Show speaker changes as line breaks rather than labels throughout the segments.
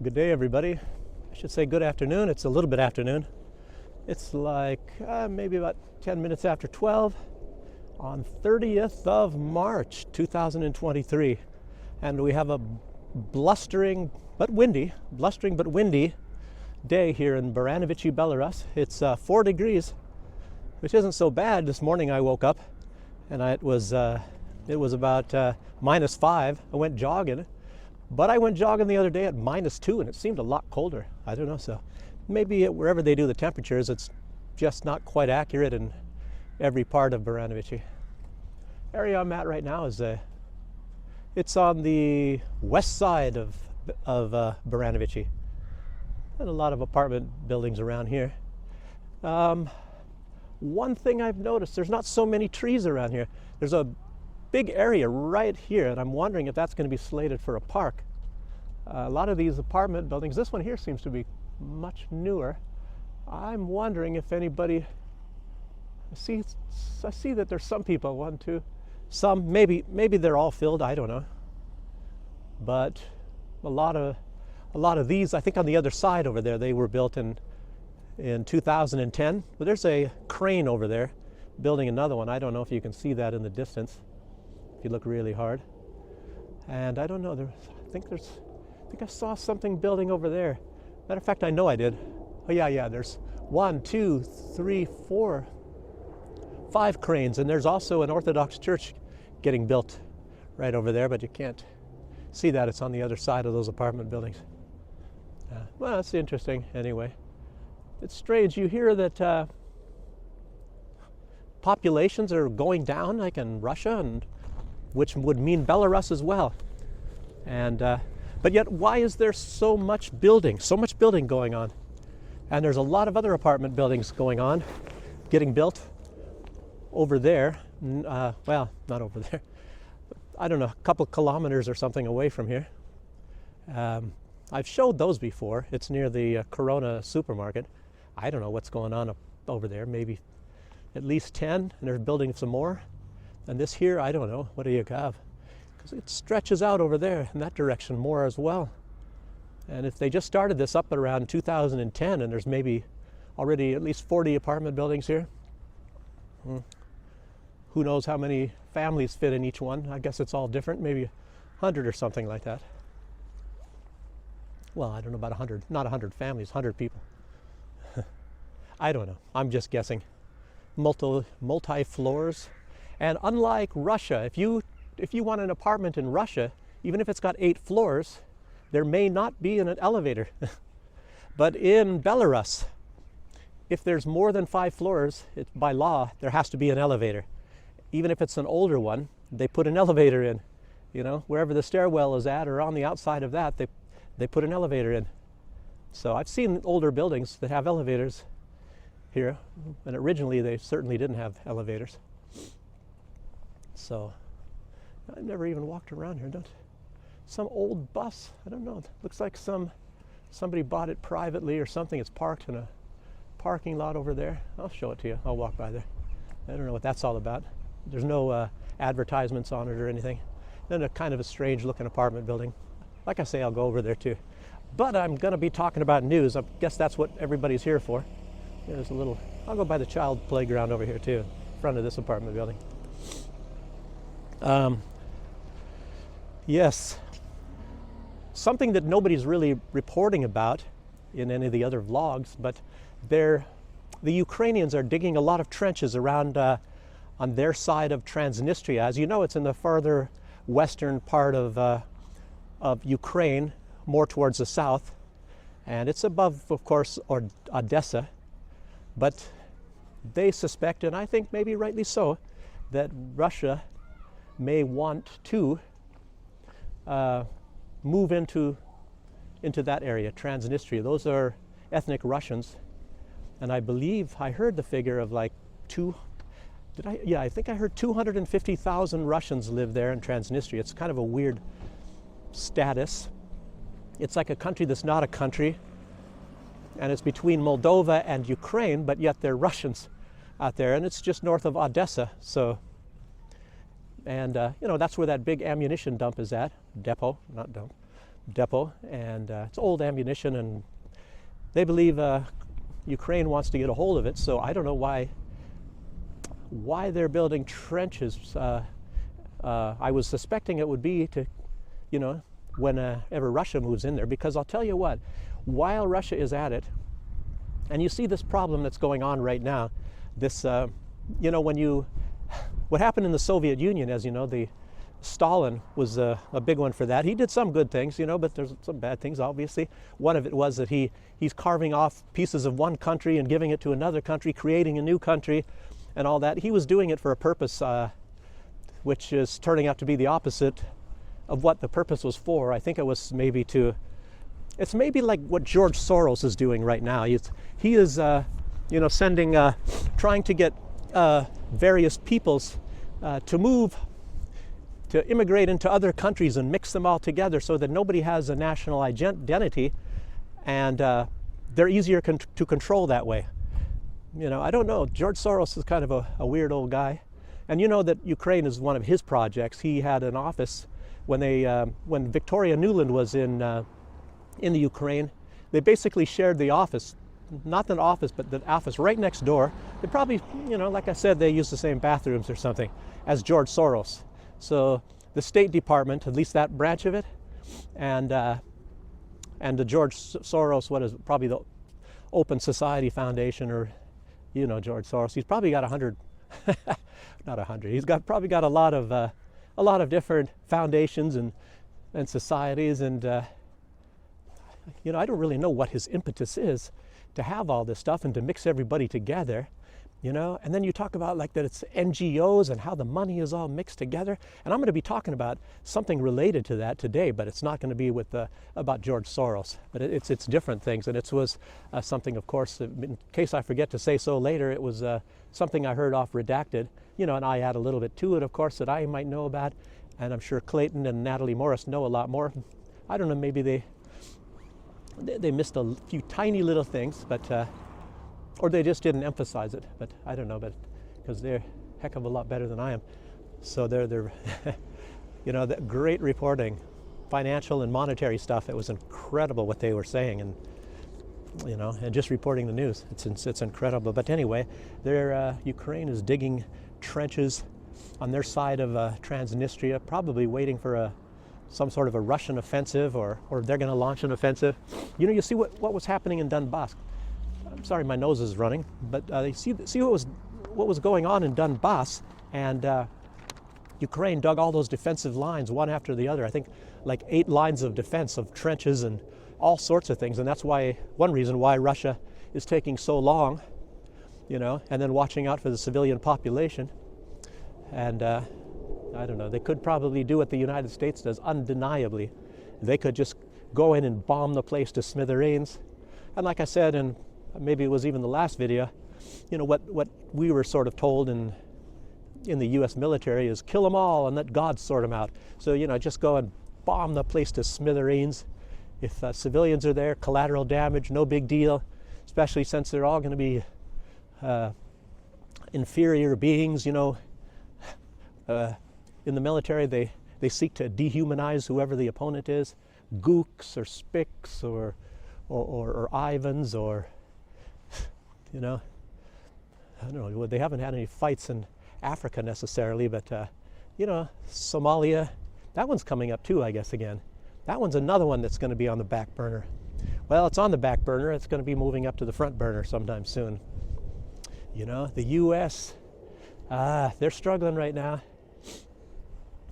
Good day, everybody. I should say good afternoon. It's a little bit afternoon. It's like maybe about 10 minutes after 12 on 30th of March 2023. And we have a blustering but windy day here in Baranovichi, Belarus. It's 4 degrees, which isn't so bad. This morning I woke up and it was about -5. I went jogging. But I went jogging the other day at -2 and it seemed a lot colder. I don't know, so maybe wherever they do the temperatures, it's just not quite accurate in every part of Baranovichi. Area I'm at right now is it's on the west side of Baranovichi. And a lot of apartment buildings around here. One thing I've noticed, there's not so many trees around here. There's a big area right here, and I'm wondering if that's going to be slated for a park. A lot of these apartment buildings, this one here seems to be much newer. I'm wondering if anybody, I see that there's some people, some, maybe they're all filled, I don't know. But a lot of these, I think on the other side over there, they were built in 2010. But there's a crane over there building another one. I don't know if you can see that in the distance if you look really hard. And I don't know, I think I saw something building over there. Matter of fact, I know I did. Oh yeah, there's 1, 2, 3, 4, 5 cranes, and there's also an Orthodox church getting built right over there, but you can't see that. It's on the other side of those apartment buildings. Well, that's interesting anyway. It's strange. You hear that populations are going down, like in Russia, and which would mean Belarus as well. And but yet, why is there so much building going on? And there's a lot of other apartment buildings going on, getting built over there. Well, not over there. I don't know, a couple kilometers or something away from here. I've showed those before. It's near the Corona supermarket. I don't know what's going on over there. Maybe at least 10, and they're building some more. And this here, I don't know. What do you have? Because it stretches out over there in that direction more as well. And if they just started this up around 2010, and there's maybe already at least 40 apartment buildings here, who knows how many families fit in each one? I guess it's all different, maybe 100 or something like that. Well, I don't know about 100, not 100 families, 100 people. I don't know, I'm just guessing. Multi-floors. And unlike Russia, if you want an apartment in Russia, even if it's got 8 floors, there may not be an elevator. But in Belarus, if there's more than 5 floors, by law, there has to be an elevator. Even if it's an older one, they put an elevator in. You know, wherever the stairwell is at or on the outside of that, they put an elevator in. So I've seen older buildings that have elevators here, and originally they certainly didn't have elevators. So I've never even walked around here. Some old bus, I don't know, it looks like somebody bought it privately or something. It's parked in a parking lot over there. I'll show it to you. I'll walk by there. I don't know what that's all about. There's no advertisements on it or anything. Then a kind of a strange looking apartment building. Like I say, I'll go over there too. But I'm going to be talking about news. I guess that's what everybody's here for. There's I'll go by the child playground over here too, in front of this apartment building. Yes, something that nobody's really reporting about in any of the other vlogs, but the Ukrainians are digging a lot of trenches around on their side of Transnistria. As you know, it's in the farther western part of Ukraine, more towards the south, and it's above, of course, Odessa. But they suspect, and I think maybe rightly so, that Russia may want to move into that area, Transnistria. Those are ethnic Russians, and I believe I heard the figure of like I think I heard 250,000 Russians live there in Transnistria. It's kind of a weird status. It's like a country that's not a country, and it's between Moldova and Ukraine, but yet they're Russians out there, and it's just north of Odessa. So, and you know, that's where that big ammunition dump is at, depot, not dump. depot, and it's old ammunition, and they believe Ukraine wants to get a hold of it. So I don't know why they're building trenches. I was suspecting it would be to, whenever Russia moves in there, because I'll tell you what, while Russia is at it, and you see this problem that's going on right now, this, what happened in the Soviet Union, as you know, Stalin was a big one for that. He did some good things, but there's some bad things, obviously. One of it was that he's carving off pieces of one country and giving it to another country, creating a new country and all that. He was doing it for a purpose which is turning out to be the opposite of what the purpose was for. I think it was maybe it's maybe like what George Soros is doing right now. He is sending, trying to get various peoples to immigrate into other countries and mix them all together so that nobody has a national identity, and they're easier to control that way. I don't know. George Soros is kind of a weird old guy. And you know that Ukraine is one of his projects. He had an office when Victoria Nuland was in the Ukraine. They basically shared the office, not the office, but the office right next door. They probably, like I said, they use the same bathrooms or something as George Soros. So the State Department, at least that branch of it, and the George Soros, what is it, probably the Open Society Foundation, or George Soros. He's probably got 100, not 100. He's probably got a lot of different foundations and societies, and I don't really know what his impetus is to have all this stuff and to mix everybody together. And then you talk about like that it's NGOs and how the money is all mixed together. And I'm going to be talking about something related to that today, but it's not going to be about George Soros. But it's different things, and it was something, of course, in case I forget to say so later, it was something I heard off Redacted, and I add a little bit to it, of course, that I might know about, and I'm sure Clayton and Natalie Morris know a lot more. I don't know, maybe they missed a few tiny little things, but. Or they just didn't emphasize it, but I don't know, but because they're a heck of a lot better than I am. So they're that great reporting, financial and monetary stuff. It was incredible what they were saying, and and just reporting the news. It's incredible. But anyway, Ukraine is digging trenches on their side of Transnistria, probably waiting for some sort of a Russian offensive, or they're going to launch an offensive. You see what was happening in Donbass. I'm sorry, my nose is running, but see what was going on in Donbass, and Ukraine dug all those defensive lines one after the other. I think like 8 lines of defense, of trenches and all sorts of things, and that's one reason why Russia is taking so long, and then watching out for the civilian population. And I don't know, they could probably do what the United States does, undeniably. They could just go in and bomb the place to smithereens. And like I said, and maybe it was even the last video, what we were sort of told in the U.S. military is kill them all and let God sort them out. So, just go and bomb the place to smithereens. If civilians are there, collateral damage, no big deal, especially since they're all going to be inferior beings, in the military, they seek to dehumanize whoever the opponent is, gooks or spicks or Ivans, or I don't know, they haven't had any fights in Africa necessarily, but Somalia, that one's coming up too, I guess, again. That one's another one that's going to be on the back burner. Well, it's on the back burner. It's going to be moving up to the front burner sometime soon. The U.S., they're struggling right now.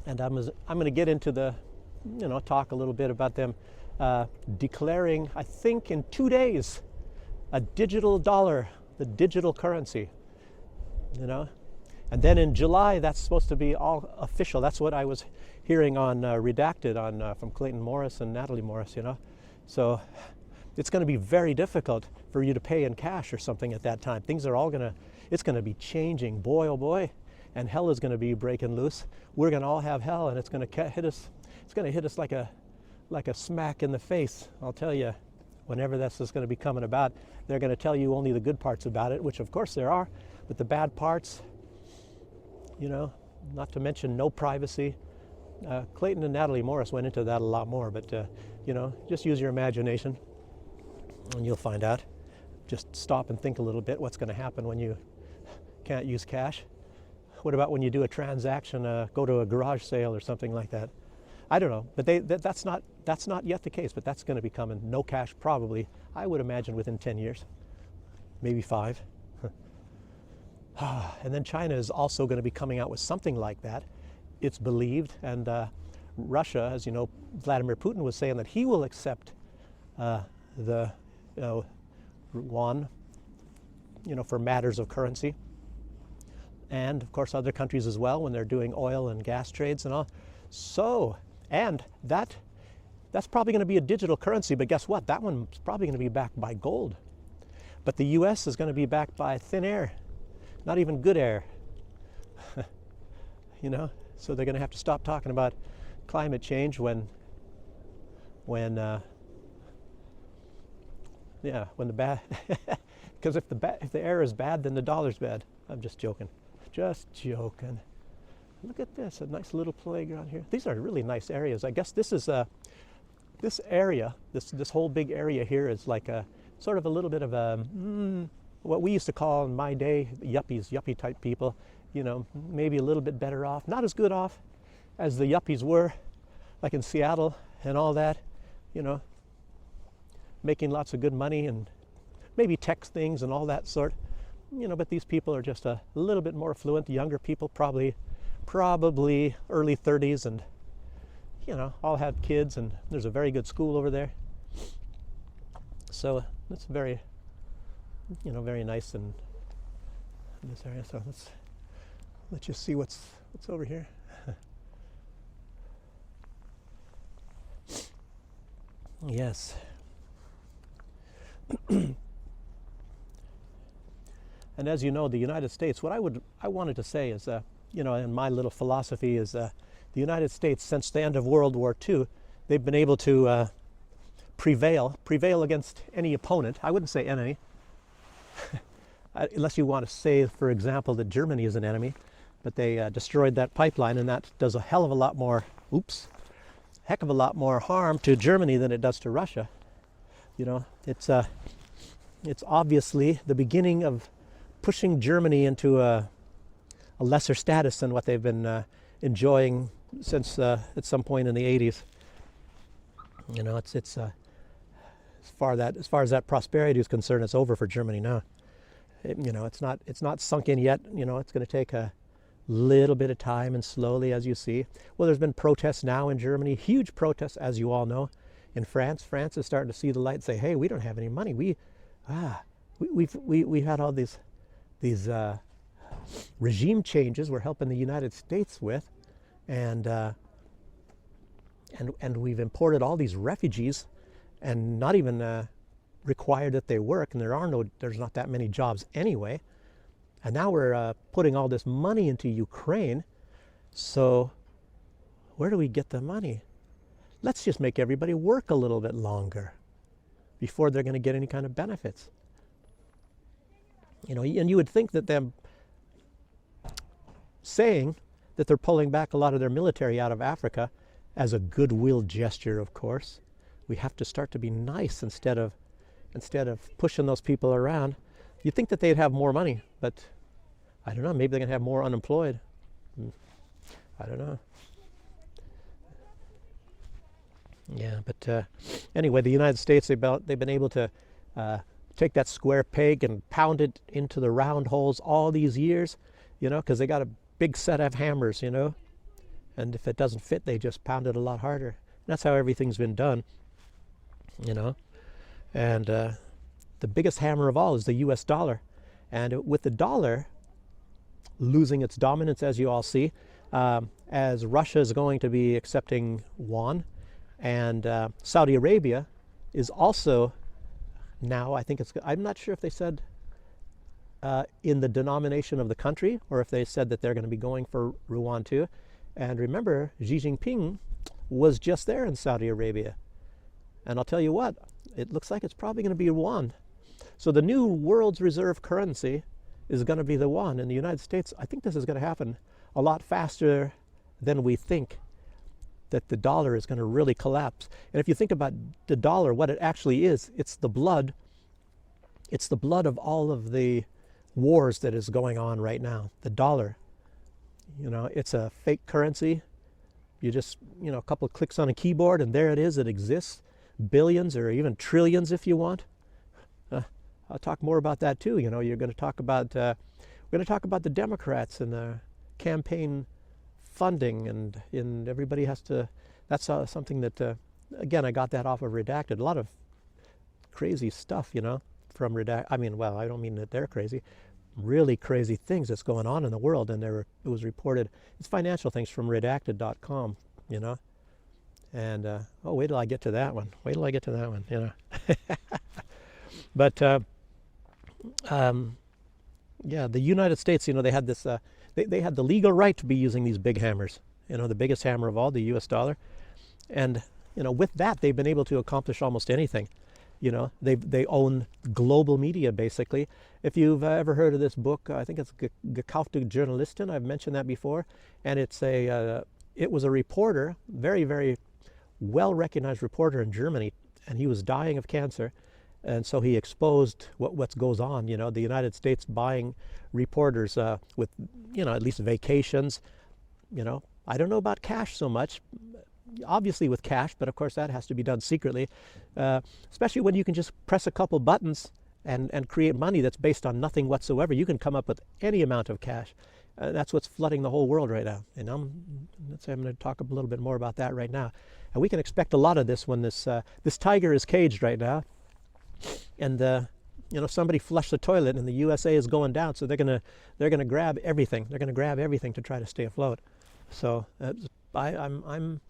And I'm going to get into talk a little bit about them declaring, I think in 2 days, a digital dollar, the digital currency, And then in July, that's supposed to be all official. That's what I was hearing on Redacted from Clayton Morris and Natalie Morris, So it's going to be very difficult for you to pay in cash or something at that time. Things are all it's going to be changing, boy, oh boy. And hell is going to be breaking loose. We're going to all have hell, and it's going to hit us. It's going to hit us like a smack in the face, I'll tell you. Whenever this is going to be coming about, they're going to tell you only the good parts about it, which of course there are, but the bad parts, not to mention no privacy. Clayton and Natalie Morris went into that a lot more, but Just use your imagination and you'll find out. Just stop and think a little bit what's going to happen when you can't use cash. What about when you do a transaction, go to a garage sale or something like that? I don't know, but that's not yet the case, but that's going to be coming. No cash probably, I would imagine, within 10 years, maybe 5. And then China is also going to be coming out with something like that. It's believed, and Russia, as you know, Vladimir Putin was saying that he will accept the yuan, for matters of currency. And of course other countries as well when they're doing oil and gas trades and all. So, and that's probably going to be a digital currency, but guess what? That one's probably going to be backed by gold. But the US is going to be backed by thin air, not even good air. So they're going to have to stop talking about climate change when the bad, because if the air is bad, then the dollar's bad. I'm just joking. Just joking. Look at this, a nice little playground here. These are really nice areas. I guess this is this area, this whole big area here is like a sort of a little bit of a what we used to call in my day yuppie type people. Maybe a little bit better off, not as good off as the yuppies were, like in Seattle and all that. Making lots of good money and maybe tech things and all that sort. But these people are just a little bit more affluent, younger people, probably early 30s, and all have kids, and there's a very good school over there. So it's very, very nice in this area. So let's just see what's over here. Yes. And as you know, the United States, what I wanted to say is, in my little philosophy is, the United States, since the end of World War II, they've been able to prevail against any opponent. I wouldn't say enemy, unless you want to say, for example, that Germany is an enemy, but they destroyed that pipeline, and that does a heck of a lot more harm to Germany than it does to Russia. It's obviously the beginning of pushing Germany into a lesser status than what they've been enjoying since at some point in the 80s. It's as far as that prosperity is concerned, it's over for Germany now. It's not sunk in yet. It's going to take a little bit of time, and slowly, as you see. Well, there's been protests now in Germany, huge protests, as you all know. In France is starting to see the light and say, hey, we don't have any money. We've had all these regime changes we're helping the United States with, and we've imported all these refugees and not even required that they work, and there's not that many jobs anyway. And now we're putting all this money into Ukraine. So where do we get the money? Let's just make everybody work a little bit longer before they're going to get any kind of benefits. And you would think that them saying that they're pulling back a lot of their military out of Africa as a goodwill gesture, of course. We have to start to be nice instead of pushing those people around. You'd think that they'd have more money, but I don't know, maybe they're going to have more unemployed. I don't know. Yeah, but anyway, the United States, they've been able to take that square peg and pound it into the round holes all these years, because they got a big set of hammers, and if it doesn't fit, they just pound it a lot harder. That's how everything's been done, and the biggest hammer of all is the US dollar. And with the dollar losing its dominance, as you all see, as Russia is going to be accepting yuan, and Saudi Arabia is also now, I'm not sure if they said in the denomination of the country, or if they said that they're going to be going for yuan too. And remember, Xi Jinping was just there in Saudi Arabia. And I'll tell you what, it looks like it's probably going to be yuan. So the new world's reserve currency is going to be the yuan. In the United States, I think this is going to happen a lot faster than we think. that the dollar is going to really collapse. And if you think about the dollar, what it actually is, it's the blood of all of the wars that is going on right now. The dollar, it's a fake currency. You just, a couple of clicks on a keyboard and there it is, it exists. Billions or even trillions if you want. I'll talk more about that too. You're going to talk about, we're going to talk about the Democrats and the campaign funding, and everybody has to, that's something that, again, I got that off of Redacted. A lot of crazy stuff, from Redacted. I mean, well, I don't mean that they're crazy. Really crazy things that's going on in the world, and it was reported. It's financial things from redacted.com, And, wait till I get to that one. Wait till I get to that one, But, yeah, the United States, they had this, they had the legal right to be using these big hammers, the biggest hammer of all, the US dollar. And, with that, they've been able to accomplish almost anything. They own global media, basically. If you've ever heard of this book, I think it's Gekaufte Journalistin, I've mentioned that before. And it was a reporter, very, very well-recognized reporter in Germany, and he was dying of cancer. And so he exposed what goes on, the United States buying reporters with, at least vacations. I don't know about cash so much, obviously with cash, but of course that has to be done secretly, especially when you can just press a couple buttons and create money that's based on nothing whatsoever. You can come up with any amount of cash. That's what's flooding the whole world right now. And I'm going to talk a little bit more about that right now. And we can expect a lot of this when this tiger is caged right now. And somebody flushed the toilet, and the USA is going down, so they're gonna grab everything. They're gonna grab everything to try to stay afloat. So I'm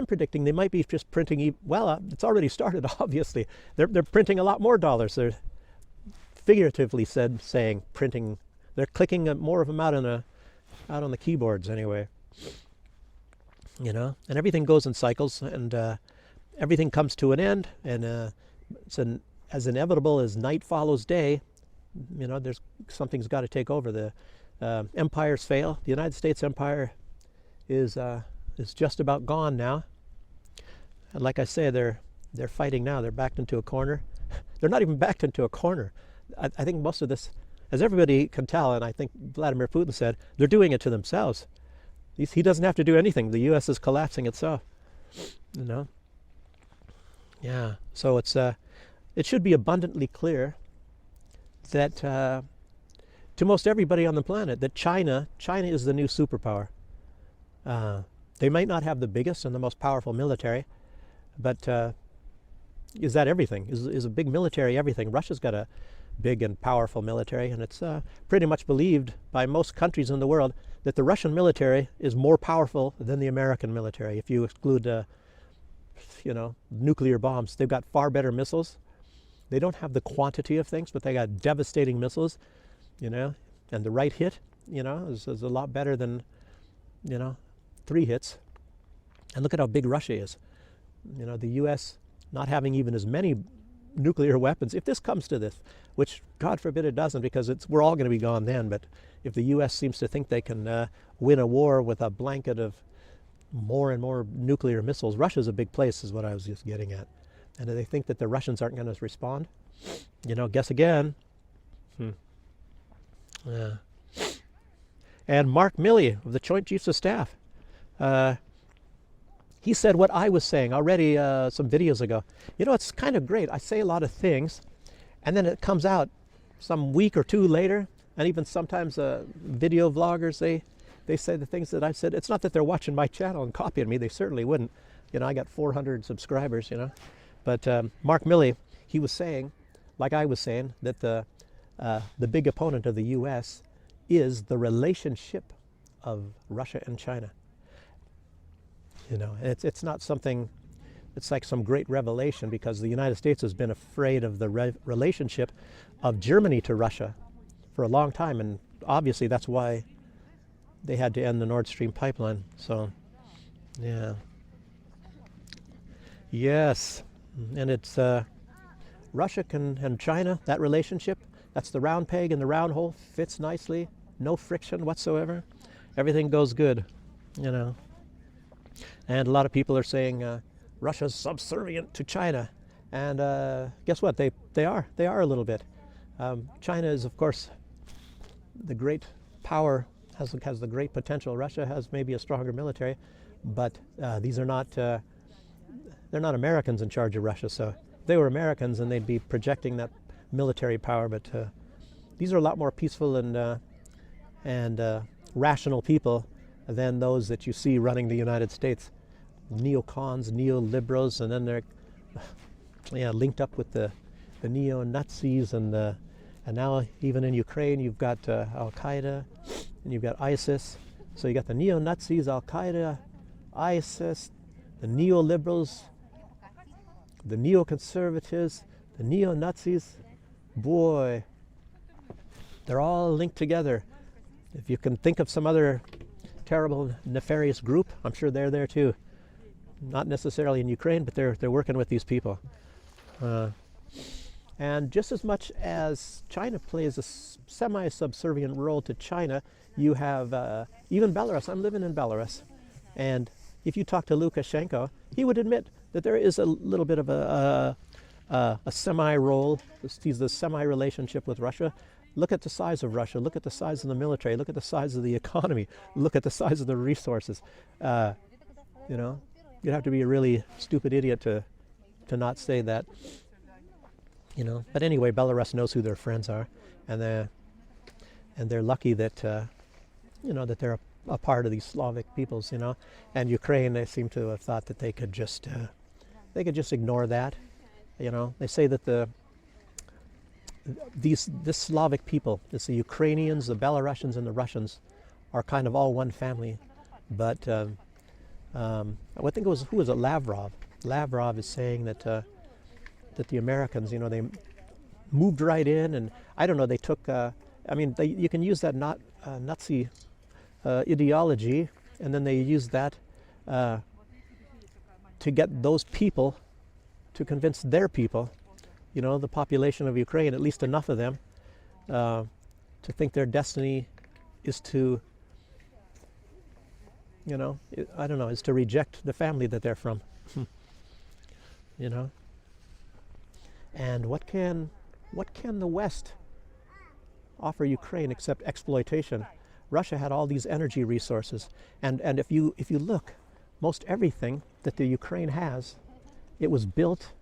predicting they might be just printing. It's already started. Obviously, they're printing a lot more dollars. They're figuratively saying printing. They're clicking more of them out on the keyboards anyway. And everything goes in cycles, and everything comes to an end, and it's as inevitable as night follows day. Something's got to take over. The empires fail. The United States empire is just about gone now. And like I say, they're fighting now. They're backed into a corner. They're not even backed into a corner. I think most of this, as everybody can tell, and I think Vladimir Putin said, they're doing it to themselves. He doesn't have to do anything. The U.S. is collapsing itself. Yeah. So it should be abundantly clear that to most everybody on the planet that China is the new superpower. They might not have the biggest and the most powerful military, but is that everything? Is a big military everything? Russia's got a big and powerful military, and it's pretty much believed by most countries in the world that the Russian military is more powerful than the American military. If you exclude, nuclear bombs, they've got far better missiles. They don't have the quantity of things, but they got devastating missiles, and the right hit, is a lot better than, 3 hits. And look at how big Russia is. The U.S. not having even as many nuclear weapons. If this comes to this, which God forbid it doesn't, because we're all going to be gone then, but if the U.S. seems to think they can win a war with a blanket of more and more nuclear missiles, Russia's a big place is what I was just getting at. And do they think that the Russians aren't going to respond? Guess again. Yeah. And Mark Milley of the Joint Chiefs of Staff, he said what I was saying already some videos ago. It's kind of great. I say a lot of things, and then it comes out some week or two later, and even sometimes video vloggers, they say the things that I've said. It's not that they're watching my channel and copying me. They certainly wouldn't. I got 400 subscribers, But Mark Milley, he was saying, like I was saying, that the big opponent of the U.S. is the relationship of Russia and China. It's not something, it's like some great revelation, because the United States has been afraid of the relationship of Germany to Russia for a long time, and obviously that's why they had to end the Nord Stream pipeline. So, yeah. Yes. And it's Russia and China, that relationship, that's the round peg in the round hole, fits nicely, no friction whatsoever. Everything goes good, And a lot of people are saying Russia's subservient to China. And guess what? They are a little bit. China is, of course, the great power, has the great potential. Russia has maybe a stronger military, but these are not, they're not Americans in charge of Russia. So if they were Americans, and they'd be projecting that military power. But these are a lot more peaceful and rational people than those that you see running the United States. Neocons, neoliberals, and then they're linked up with the neo-Nazis, and now even in Ukraine you've got Al-Qaeda and you've got ISIS. So you got the neo-Nazis, Al-Qaeda, ISIS, the neoliberals, the neoconservatives, the neo-Nazis. Boy, they're all linked together. If you can think of some other terrible, nefarious group, I'm sure they're there too. Not necessarily in Ukraine, but they're working with these people. And just as much as China plays a semi-subservient role to China, you have even Belarus. I'm living in Belarus, and if you talk to Lukashenko, he would admit that there is a little bit of a semi-role. He's the semi-relationship with Russia. Look at the size of Russia. Look at the size of the military. Look at the size of the economy. Look at the size of the resources. You know, you'd have to be a really stupid idiot to not say that. You know, but anyway, Belarus knows who their friends are, and they're lucky that that they're a part of these Slavic peoples. You know, and Ukraine, they seem to have thought that they could just ignore that. You know, they say that this Slavic people, it's the Ukrainians, the Belarusians, and the Russians, are kind of all one family. But I think it was, who was it? Lavrov. Lavrov is saying that the Americans, you know, they moved right in, and I don't know, they took. You can use that Nazi ideology, and then they use that to get those people to convince their people, you know, the population of Ukraine, at least enough of them, to think their destiny is to, you know, is to reject the family that they're from. You know. And what can the West offer Ukraine except exploitation? Russia had all these energy resources, and if you look, most everything that the Ukraine has, it was built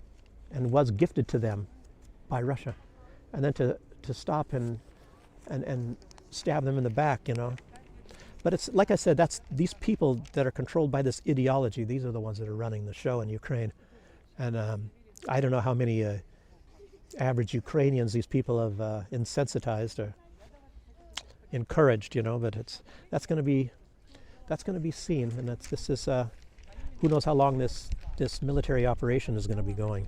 and was gifted to them by Russia, and then to stop and stab them in the back, you know. But it's like I said, that's these people that are controlled by this ideology. These are the ones that are running the show in Ukraine, and I don't know how many average Ukrainians these people have insensitized or encouraged, you know. But that's going to be seen, and this is who knows how long this military operation is going to be going.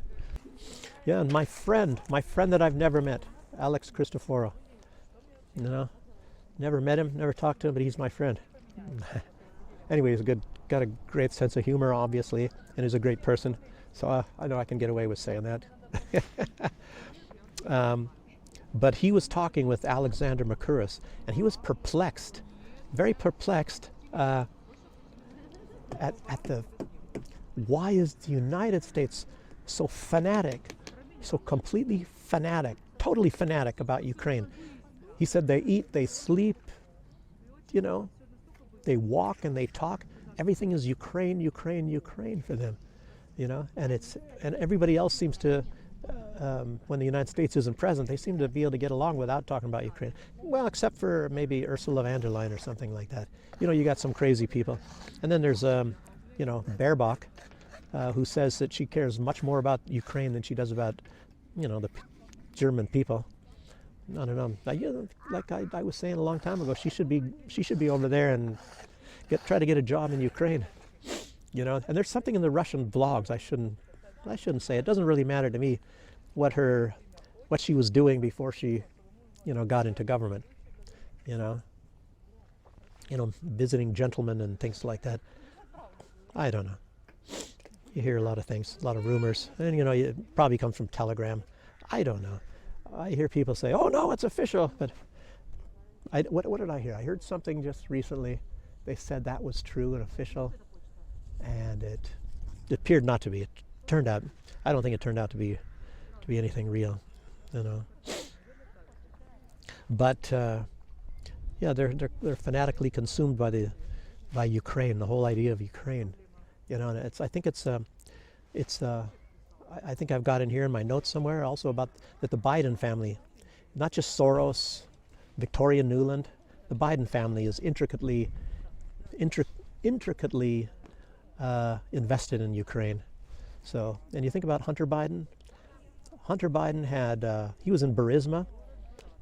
Yeah, and my friend that I've never met, Alex Christoforo. You know, never met him, never talked to him, but he's my friend. Anyway, he's got a great sense of humor, obviously, and he's a great person. So I know I can get away with saying that. But he was talking with Alexander Mercouris, and he was perplexed, very perplexed at the why is the United States so fanatic, so completely fanatic, totally fanatic about Ukraine. He said they eat, they sleep, you know, they walk and they talk. Everything is Ukraine, Ukraine, Ukraine for them, you know. And everybody else seems to, when the United States isn't present, they seem to be able to get along without talking about Ukraine. Well, except for maybe Ursula von der Leyen or something like that. You know, you got some crazy people. And then there's, Baerbock, who says that she cares much more about Ukraine than she does about, you know, the German people. I don't know. Like I was saying a long time ago, she should be over there and try to get a job in Ukraine. You know, and there's something in the Russian blogs. I shouldn't say. It doesn't really matter to me what she was doing before she, you know, got into government. You know, visiting gentlemen and things like that. I don't know. You hear a lot of things, a lot of rumors, and you know, it probably comes from Telegram. I don't know. I hear people say, "Oh no, it's official," but what did I hear? I heard something just recently. They said that was true and official. and it appeared not to be. It turned out, I don't think it turned out to be anything real, you know. But yeah, they're fanatically consumed by Ukraine, the whole idea of Ukraine, you know. And I think I've got in here in my notes somewhere also about that the Biden family, not just Soros, Victoria Nuland, the Biden family is intricately invested in Ukraine. So, and you think about Hunter Biden. Hunter Biden had, he was in Burisma,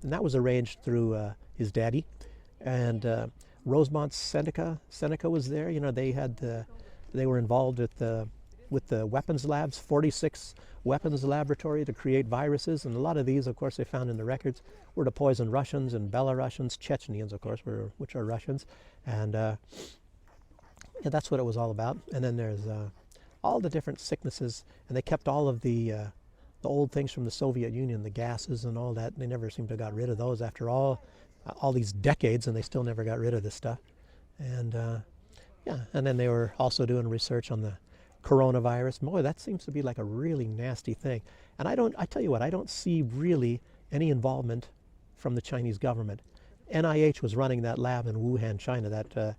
and that was arranged through his daddy. And Rosemont Seneca was there. You know, they were involved with the weapons labs, 46 weapons laboratory to create viruses, and a lot of these, of course, they found in the records were to poison Russians and Belarusians, Chechens, of course, which are Russians, and yeah, that's what it was all about. And then there's all the different sicknesses, and they kept all of the old things from the Soviet Union, the gases and all that. They never seemed to have got rid of those after all these decades, and they still never got rid of this stuff. And yeah, and then they were also doing research on the coronavirus. Boy, that seems to be like a really nasty thing. And I tell you what, I don't see really any involvement from the Chinese government. NIH was running that lab in Wuhan, China, that,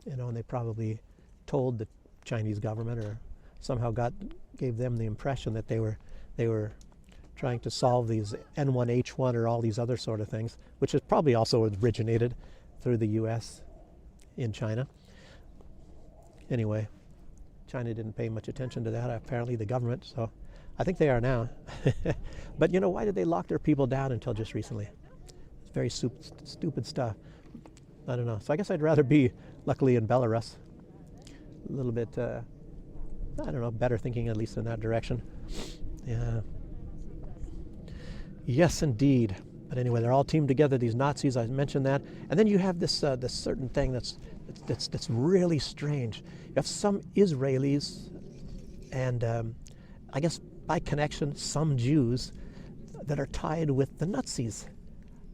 you know, and they probably told the Chinese government or somehow gave them the impression that they were trying to solve these N1H1 or all these other sort of things, which has probably also originated through the US in China. Anyway, China didn't pay much attention to that, apparently, the government, so I think they are now. But you know, why did they lock their people down until just recently? It's very stupid stuff. I don't know. So I guess I'd rather be, luckily, in Belarus. A little bit, I don't know, better thinking, at least in that direction. Yeah. Yes, indeed. But anyway, they're all teamed together, these Nazis, I mentioned that. And then you have this certain thing that's really strange. You have some Israelis and I guess by connection some Jews that are tied with the Nazis.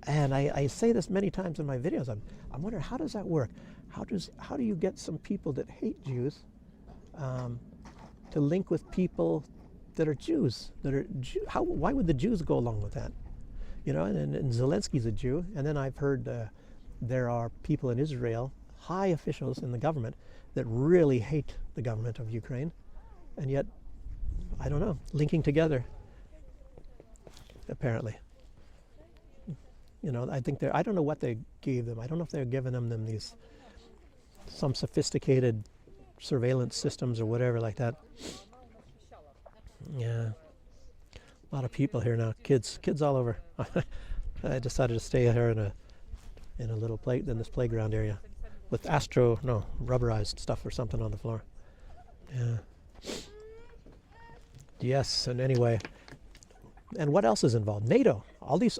And I say this many times in my videos. I'm wondering, how does that work? How do you get some people that hate Jews to link with people that are Jews? Why would the Jews go along with that? You know, and Zelensky's a Jew, and then I've heard there are people in Israel, high officials in the government, that really hate the government of Ukraine, and yet, I don't know, linking together, apparently. You know, I think I don't know what they gave them. I don't know if they're giving them some sophisticated surveillance systems or whatever like that. Yeah. A lot of people here now, kids all over. I decided to stay here in a little in this playground area with rubberized stuff or something on the floor. Yeah. Yes, and anyway, and what else is involved? NATO. All these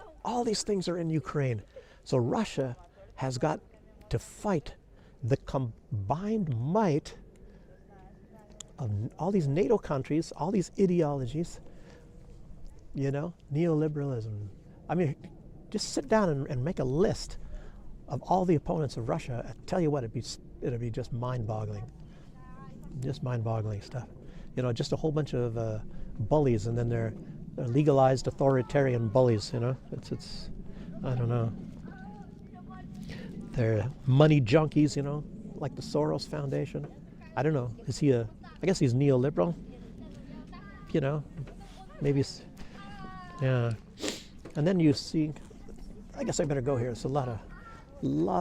things are in Ukraine. So Russia has got to fight the combined might of all these NATO countries, all these ideologies. You know, neoliberalism. I mean, just sit down and make a list of all the opponents of Russia. I tell you what, it'd be just mind-boggling. Just mind-boggling stuff. You know, just a whole bunch of bullies, and then they're legalized authoritarian bullies. You know, it's I don't know. They're money junkies. You know, like the Soros Foundation. I don't know. Is he I guess he's neoliberal. You know, maybe. Yeah, and then you see, I guess I better go here. There's a lot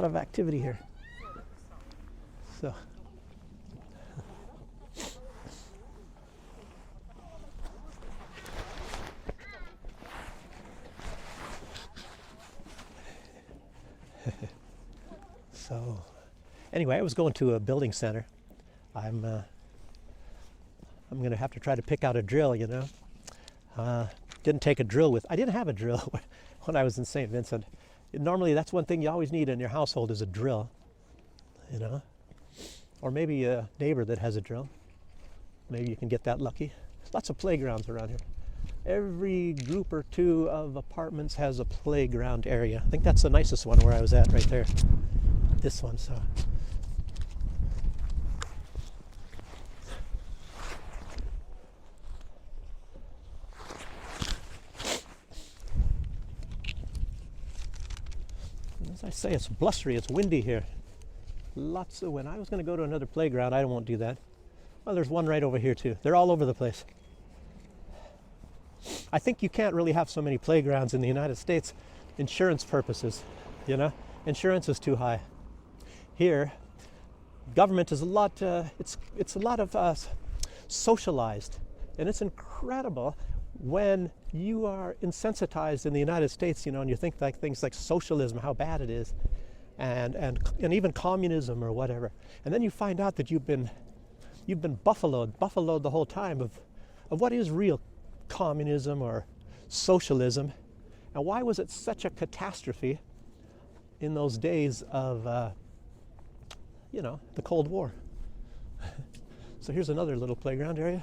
of activity here. So, anyway, I was going to a building center. I'm going to have to try to pick out a drill, you know. Didn't take a drill with. I didn't have a drill when I was in St. Vincent. Normally, that's one thing you always need in your household is a drill, you know, or maybe a neighbor that has a drill. Maybe you can get that lucky. There's lots of playgrounds around here. Every group or two of apartments has a playground area. I think that's the nicest one where I was at right there. This one, so. As I say, it's blustery, it's windy here. Lots of wind. I was going to go to another playground. I won't do that. Well, there's one right over here too. They're all over the place. I think you can't really have so many playgrounds in the United States, insurance purposes, you know? Insurance is too high. Here, government is a lot, it's a lot of socialized. And it's incredible when you are insensitized in the United States, you know, and you think like things like socialism, how bad it is, and even communism or whatever. And then you find out that you've been buffaloed the whole time of what is real communism or socialism, and why was it such a catastrophe in those days of, you know, the Cold War. So here's another little playground area.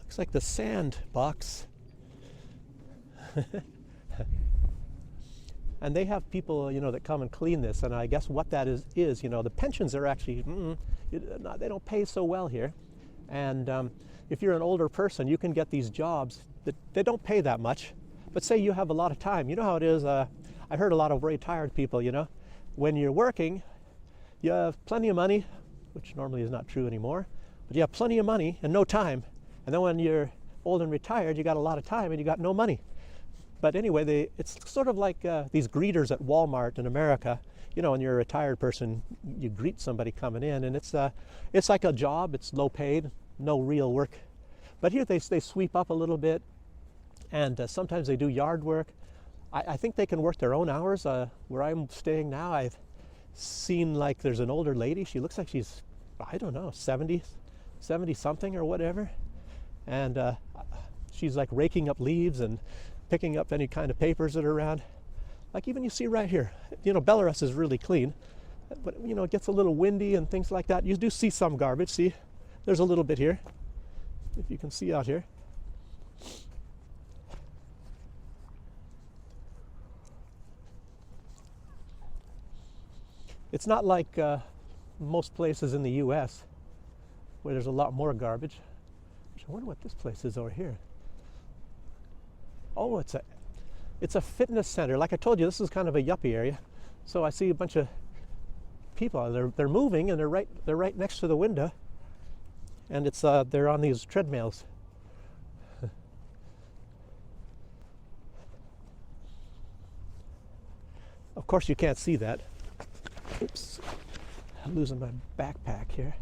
Looks like the sandbox. And they have people, you know, that come and clean this, and I guess what that is, you know, the pensions are actually, they don't pay so well here. And if you're an older person, you can get these jobs that they don't pay that much, but say you have a lot of time. You know how it is, I heard a lot of retired people, you know, when you're working, you have plenty of money, which normally is not true anymore, but you have plenty of money and no time. And then when you're old and retired, you got a lot of time and you got no money. But anyway, it's sort of like these greeters at Walmart in America. You know, when you're a retired person, you greet somebody coming in, and it's like a job. It's low paid, no real work. But here they sweep up a little bit, and sometimes they do yard work. I think they can work their own hours. Where I'm staying now, I've seen like there's an older lady. She looks like she's, I don't know, 70 something or whatever. And she's like raking up leaves and picking up any kind of papers that are around. Like even you see right here, you know, Belarus is really clean, but you know, it gets a little windy and things like that. You do see some garbage. See, there's a little bit here, if you can see out here. It's not like most places in the US where there's a lot more garbage. I wonder what this place is over here. Oh, it's a fitness center. Like I told you, this is kind of a yuppie area. So I see a bunch of people. They're moving, and they're right next to the window, and they're on these treadmills. Of course, you can't see that. Oops, I'm losing my backpack here.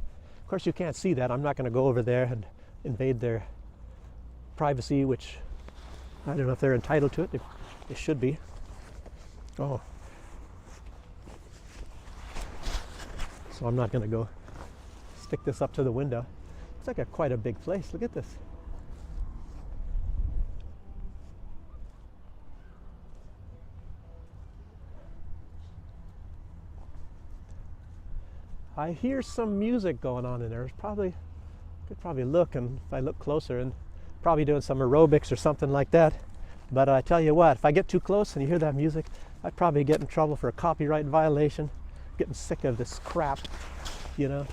Of course, you can't see that. I'm not going to go over there and invade their privacy, which I don't know if they're entitled to it. They should be. Oh. So I'm not going to go stick this up to the window. It's like quite a big place. Look at this. I hear some music going on in there. Could probably look, and if I look closer, and probably doing some aerobics or something like that. But I tell you what, if I get too close and you hear that music, I'd probably get in trouble for a copyright violation. Getting sick of this crap, you know.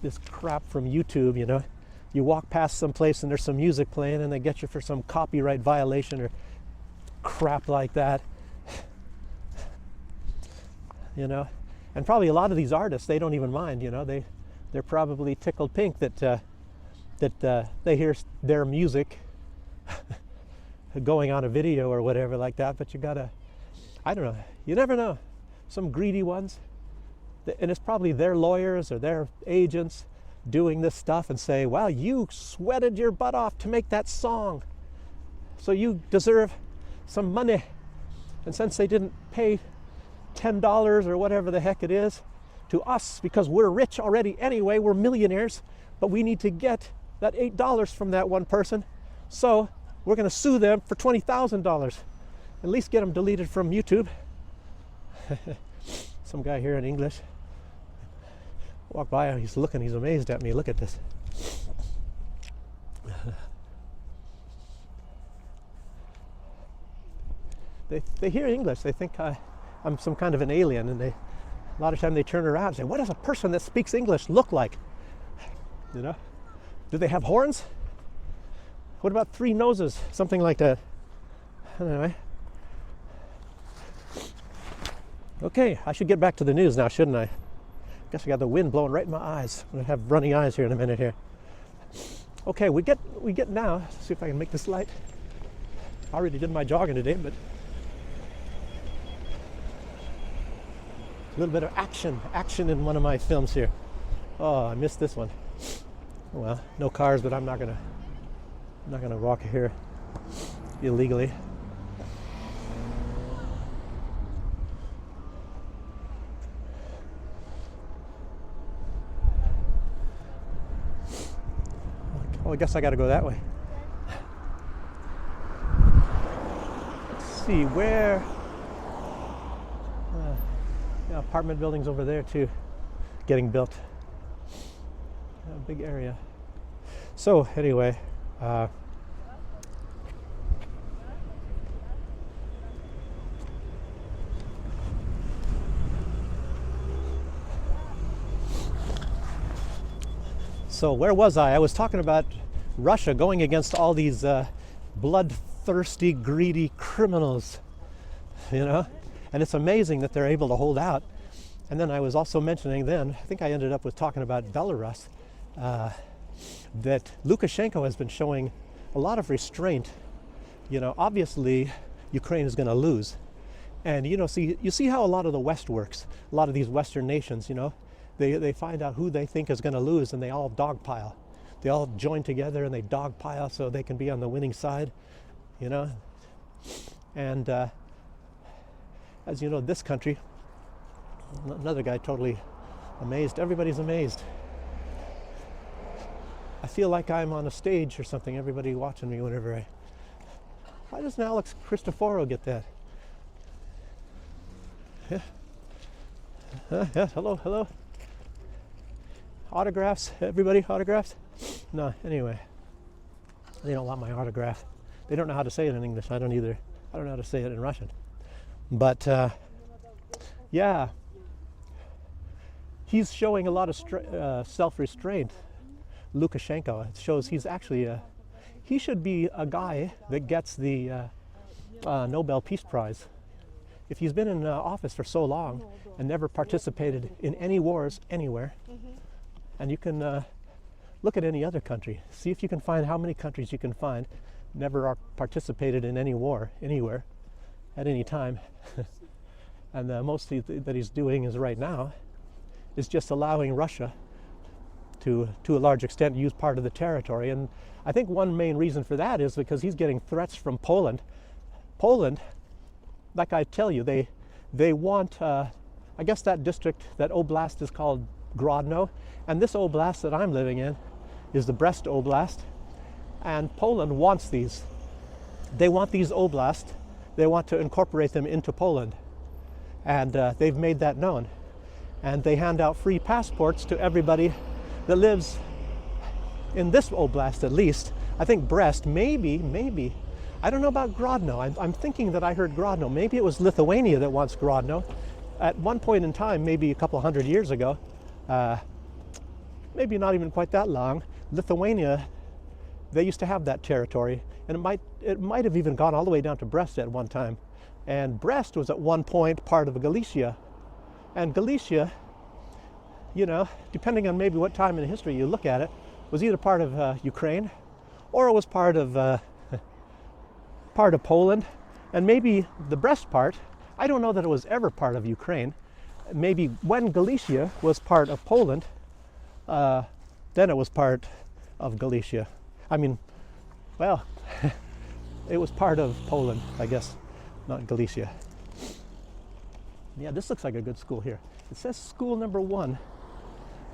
This crap from YouTube, you know. You walk past some place and there's some music playing and they get you for some copyright violation or crap like that. You know. And probably a lot of these artists, they don't even mind, you know. They're probably tickled pink that they hear their music going on a video or whatever like that. But you gotta, I don't know, you never know. Some greedy ones, and it's probably their lawyers or their agents doing this stuff and say, well, you sweated your butt off to make that song, so you deserve some money. And since they didn't pay $10 or whatever the heck it is to us, because we're rich already anyway, we're millionaires, but we need to get that $8 from that one person, so we're going to sue them for $20,000. At least get them deleted from YouTube. Some guy here in English. Walk by him, he's looking, he's amazed at me. Look at this. They hear English, they think I'm some kind of an alien, and a lot of time they turn around and say, what does a person that speaks English look like? You know? Do they have horns? What about three noses? Something like that. Anyway. Okay, I should get back to the news now, shouldn't I? Guess I got the wind blowing right in my eyes. I'm gonna have runny eyes here in a minute here. Okay, we get now. Let's see if I can make this light. I already did my jogging today, but a little bit of action in one of my films here. Oh, I missed this one. Well, no cars, but I'm not gonna walk here illegally. Oh, I guess I got to go that way. Let's see where. Yeah, apartment buildings over there too, getting built. A big area. So anyway, so where was I? I was talking about Russia going against all these bloodthirsty, greedy criminals, you know? And it's amazing that they're able to hold out. And then I was also mentioning then, I think I ended up with talking about Belarus, that Lukashenko has been showing a lot of restraint. You know, obviously Ukraine is going to lose. And you see how a lot of the West works. A lot of these Western nations, you know, they find out who they think is going to lose and they all dogpile. They all join together and they dogpile so they can be on the winning side, you know. And as you know, this country, another guy totally amazed. Everybody's amazed. I feel like I'm on a stage or something. Everybody watching me whenever I... Why doesn't Alex Cristoforo get that? Yeah. Yeah, hello. Autographs, everybody, autographs? No, anyway. They don't want my autograph. They don't know how to say it in English. I don't either. I don't know how to say it in Russian. But, yeah. He's showing a lot of self-restraint, Lukashenko. It shows he's actually he should be a guy that gets the Nobel Peace Prize. If he's been in office for so long and never participated in any wars anywhere, and you can look at any other country, see if you can find how many countries you can find never participated in any war anywhere at any time. And the most that he's doing is right now is just allowing Russia to a large extent use part of the territory. And I think one main reason for that is because he's getting threats from Poland. Poland, like I tell you, they want, I guess that district, that oblast is called Grodno, and this oblast that I'm living in is the Brest Oblast, and Poland wants these. They want these oblasts. They want to incorporate them into Poland, and they've made that known. And they hand out free passports to everybody that lives in this oblast, at least. I think Brest, maybe. I don't know about Grodno. I'm thinking that I heard Grodno. Maybe it was Lithuania that wants Grodno. At one point in time, maybe a couple hundred years ago, maybe not even quite that long, Lithuania, they used to have that territory, and it might have even gone all the way down to Brest at one time. And Brest was at one point part of Galicia. And Galicia, you know, depending on maybe what time in history you look at it, was either part of Ukraine, or it was part of Poland, and maybe the Brest part. I don't know that it was ever part of Ukraine. Maybe when Galicia was part of Poland, then it was part of Galicia. I mean, well, it was part of Poland, I guess, not Galicia. Yeah, this looks like a good school here. It says school number 1,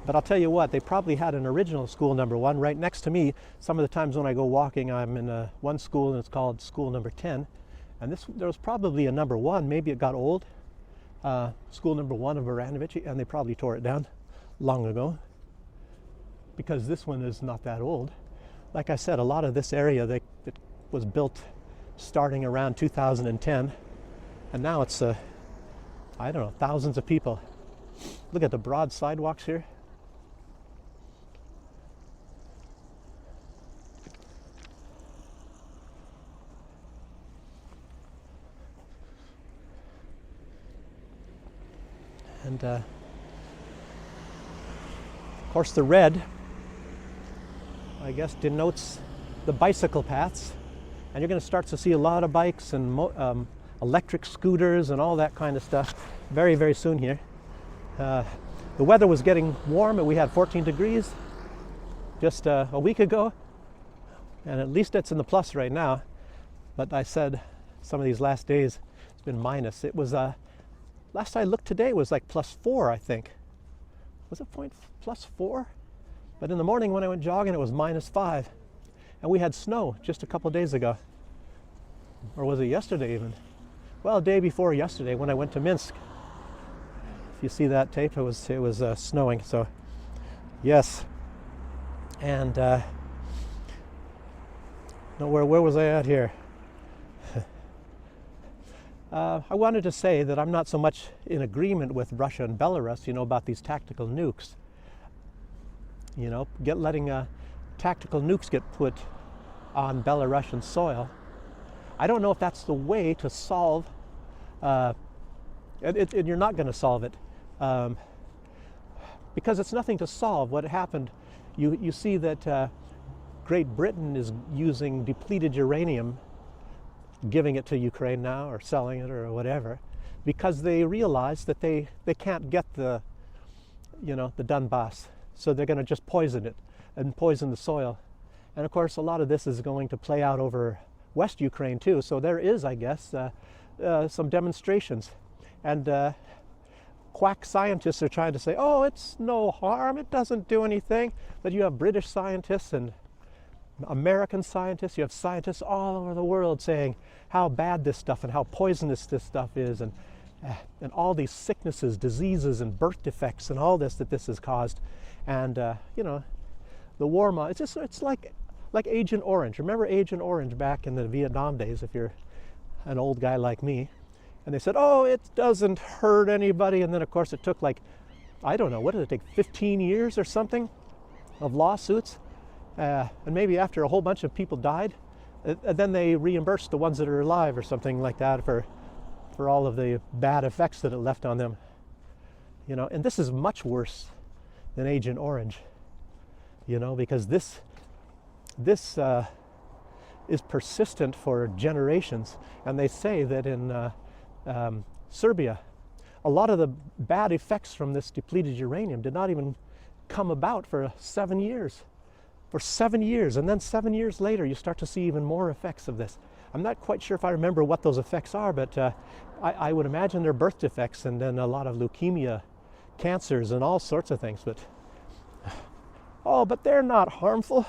but I'll tell you what, they probably had an original school number 1 right next to me. Some of the times when I go walking, I'm in one school and it's called school number 10. And there was probably a number 1, maybe it got old. School number 1 of Baranovich, and they probably tore it down long ago, because this one is not that old. Like I said, a lot of this area it was built starting around 2010, and now it's I don't know, thousands of people. Look at the broad sidewalks here. And of course the red, I guess, denotes the bicycle paths. And you're going to start to see a lot of bikes and electric scooters and all that kind of stuff very, very soon here. The weather was getting warm, and we had 14 degrees just a week ago, and at least it's in the plus right now. But I said some of these last days it's been minus. It was last I looked today was like +4, I think. Was it +4? But in the morning when I went jogging, it was -5, and we had snow just a couple days ago, or was it yesterday even? Well, day before yesterday when I went to Minsk. If you see that tape, it was snowing. So yes. And no, where was I at here? I wanted to say that I'm not so much in agreement with Russia and Belarus, about these tactical nukes. Letting tactical nukes get put on Belarusian soil. I don't know if that's the way to solve, and you're not going to solve it, because it's nothing to solve. What happened, you see that Great Britain is using depleted uranium, giving it to Ukraine now, or selling it, or whatever, because they realize that they can't get the Donbass, so they're going to just poison it and poison the soil. And of course, a lot of this is going to play out over West Ukraine too. So there is, I guess, some demonstrations, and quack scientists are trying to say, oh, it's no harm, it doesn't do anything. But you have British scientists and American scientists, you have scientists all over the world saying how bad this stuff and how poisonous this stuff is, and all these sicknesses, diseases, and birth defects, and all this that this has caused. And the war, it's like Agent Orange. Remember Agent Orange back in the Vietnam days, if you're an old guy like me? And they said, oh, it doesn't hurt anybody. And then, of course, it took I don't know, what did it take, 15 years or something of lawsuits? And maybe after a whole bunch of people died, then they reimbursed the ones that are alive or something like that for all of the bad effects that it left on them. And this is much worse than Agent Orange, because this is persistent for generations. And they say that in Serbia, a lot of the bad effects from this depleted uranium did not even come about for 7 years. For 7 years, and then 7 years later, you start to see even more effects of this. I'm not quite sure if I remember what those effects are, but I would imagine they're birth defects, and then a lot of leukemia, cancers, and all sorts of things. But but they're not harmful,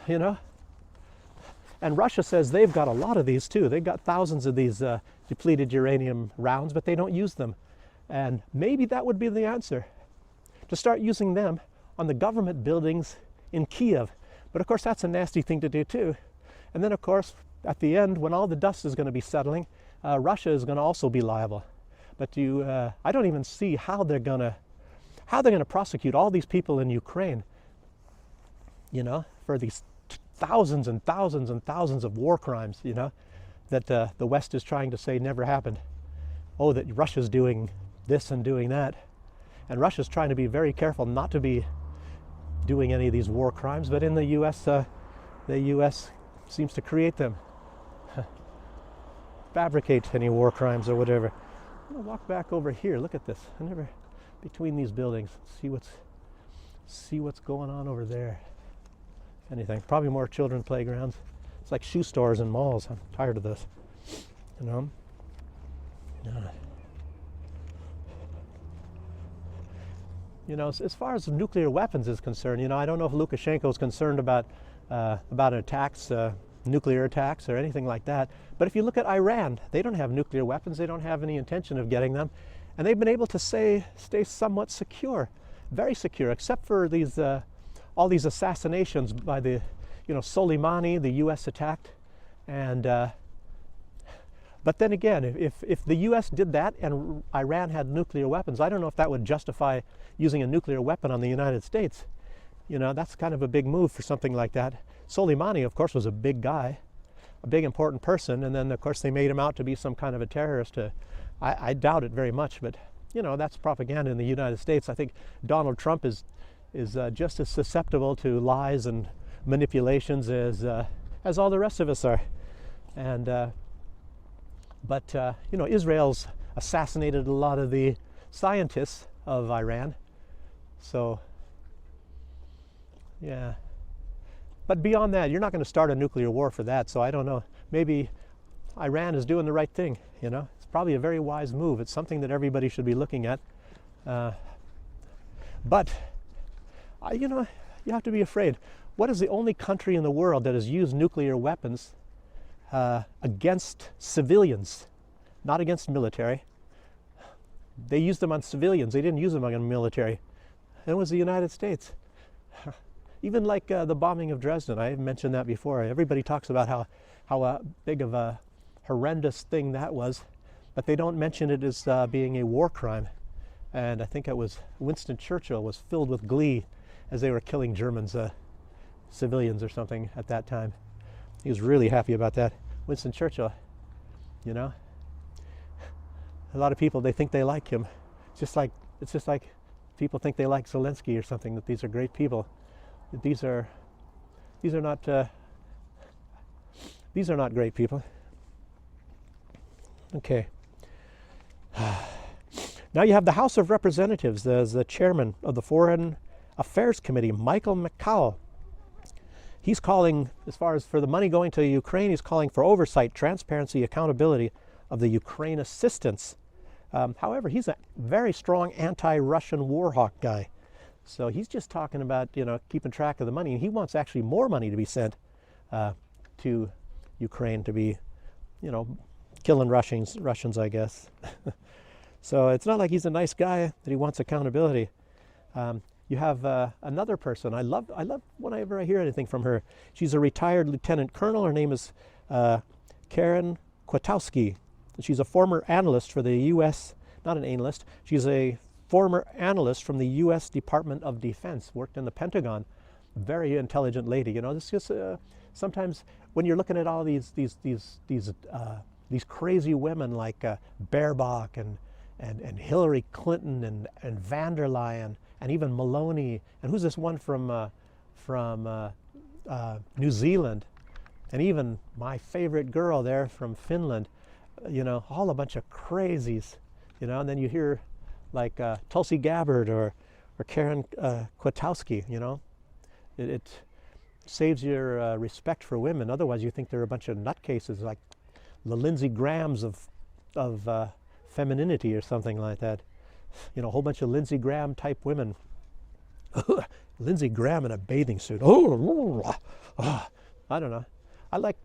And Russia says they've got a lot of these too. They've got thousands of these depleted uranium rounds, but they don't use them. And maybe that would be the answer, to start using them on the government buildings in Kiev. But of course, that's a nasty thing to do too. And then, of course, at the end, when all the dust is going to be settling, Russia is going to also be liable. But I don't even see how they're going to prosecute all these people in Ukraine, for these thousands and thousands and thousands of war crimes, that the West is trying to say never happened. Oh, that Russia's doing this and doing that. And Russia's trying to be very careful not to be doing any of these war crimes, but in the U.S. seems to create them, fabricate any war crimes or whatever. I'm gonna walk back over here. Look at this. Between these buildings, see what's going on over there. If anything, probably more children playgrounds. It's like shoe stores and malls. I'm tired of this. As far as nuclear weapons is concerned, I don't know if Lukashenko is concerned about attacks, nuclear attacks or anything like that. But if you look at Iran, they don't have nuclear weapons. They don't have any intention of getting them. And they've been able to stay somewhat secure, very secure, except for all these assassinations by the, Soleimani, the U.S. attacked. And but then again, if the U.S. did that and Iran had nuclear weapons, I don't know if that would justify using a nuclear weapon on the United States. That's kind of a big move for something like that. Soleimani, of course, was a big guy, a big important person, and then, of course, they made him out to be some kind of a terrorist. I doubt it very much, but that's propaganda in the United States. I think Donald Trump is just as susceptible to lies and manipulations as all the rest of us are. And but Israel's assassinated a lot of the scientists of Iran. So yeah. But beyond that, you're not going to start a nuclear war for that. So I don't know. Maybe Iran is doing the right thing. It's probably a very wise move. It's something that everybody should be looking at. But you have to be afraid. What is the only country in the world that has used nuclear weapons against civilians, not against military? They used them on civilians. They didn't use them on the military. It was the United States. Even like the bombing of Dresden, I mentioned that before. Everybody talks about how big of a horrendous thing that was, but they don't mention it as being a war crime. And I think it was Winston Churchill was filled with glee as they were killing Germans, civilians or something at that time. He was really happy about that. Winston Churchill, a lot of people, they think they like him. It's just like people think they like Zelensky or something, that these are great people. These are not great people. Okay. Now you have the House of Representatives. There's the chairman of the Foreign Affairs Committee, Michael McCaul. He's calling, as far as for the money going to Ukraine, he's calling for oversight, transparency, accountability of the Ukraine assistance. However, he's a very strong anti-Russian war hawk guy. So he's just talking about, keeping track of the money. And he wants actually more money to be sent to Ukraine to be, killing Russians, I guess. So it's not like he's a nice guy that he wants accountability. You have another person. I love whenever I hear anything from her. She's a retired lieutenant colonel. Her name is Karen Kwiatkowski. She's a former analyst for the U.S., not an analyst, she's a former analyst from the U.S. Department of Defense, worked in the Pentagon. Very intelligent lady. This is sometimes when you're looking at all these crazy women like Baerbock and Hillary Clinton and van der Leyen and even Maloney, and who's this one from New Zealand, and even my favorite girl there from Finland. All a bunch of crazies. And then you hear like Tulsi Gabbard or Karen Kwiatkowski. It saves your respect for women. Otherwise, you think they're a bunch of nutcases, like the Lindsey Grahams of femininity or something like that. A whole bunch of Lindsey Graham type women. Lindsey Graham in a bathing suit. I don't know. I like,